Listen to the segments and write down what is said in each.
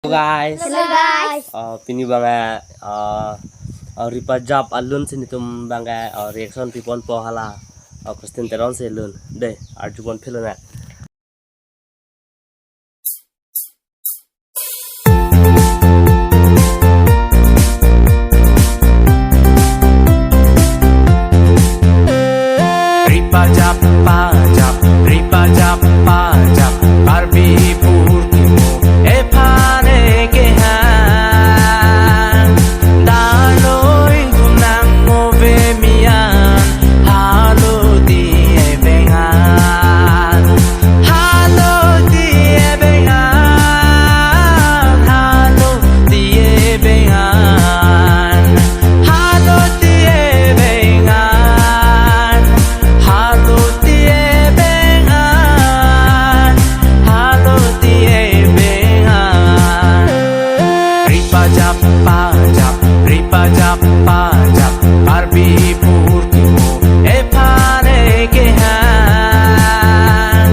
Guys, Hello guys. Pini banga ripa jab alun sini tum banga reaction pipon po hala question teron se lun de arjubon philona ripa jab pajab karbi pur kimo e phane ke han daloi gunang mo ve mian halo di e bengan halo di e bengan halo di e bengan halo di e bengan halo di e bengan halo di e bengan ripa jab pajab karbi pur kimo e phane ke han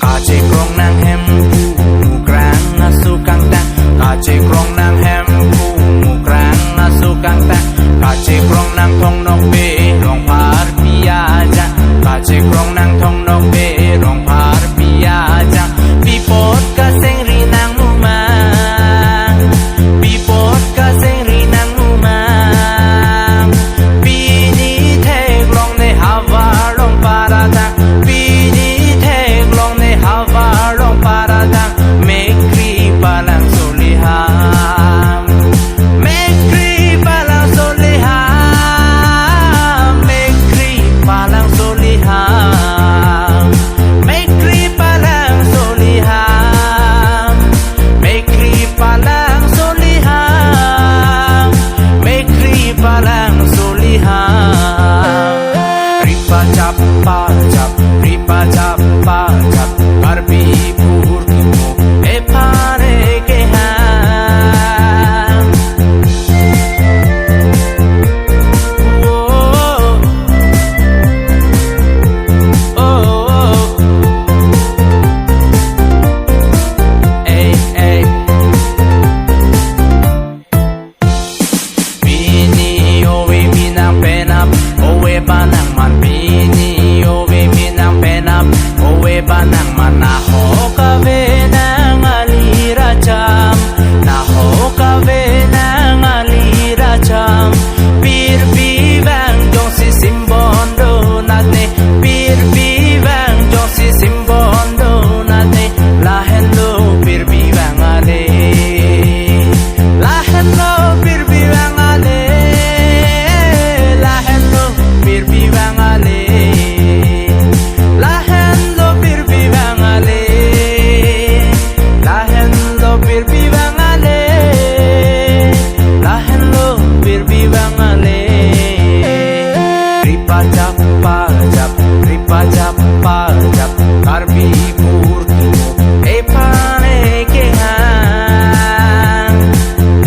Kace krong nang hem mu krang asu kang tang kace krong nang hem mu krang asu kang tang kace krong nang thong nok be rong par pia ja kace krong nang thong nok be rong par pia ja pi pot ka seng ri nang mu ma pi pot ka seng ri nang mu ma pi ni the krong ne hawa rong para ta pi ni the krong ne hawa rong para ta mekri palang soliha mekri palang soliha mekri palang soliha mekri palang soliha mekri palang soliha mekri palang soliha ripa jab pajab karbi pur kimo e phane ke han Bini owe minang penap owe banang man bini owe minang penap owe banang man naho kave nang alira cham naho kave nang alira cham pir bivang jong si simbon do nate pir bivang jong si simbon do nate la hello pir bivang ale la hello pir bivang ale la hello pir bivang ale la hello pir bivang ale la hello pir bivang ale la hello pir bivang ale ripa jab pajab karbi pur kimo e phane ke han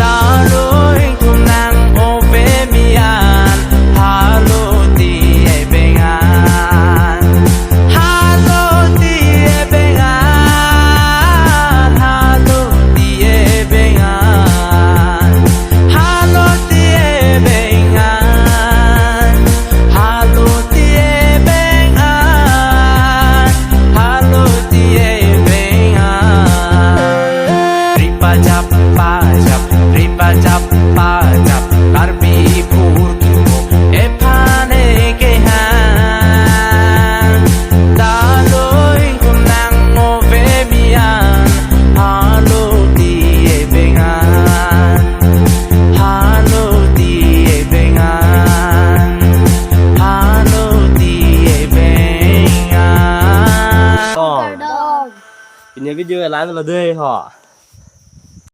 daloi gunang o ve mian halo di e bengan halo di e bengan halo di e bengan halo di e bengan halo di e bengan halo di e bengan ripa jab pajab karbi pur kimo e phane ke han daloi gunang mo ve mian halo di e bengan halo di e bengan halo di e bengan con Dog. pini video lan là dê họ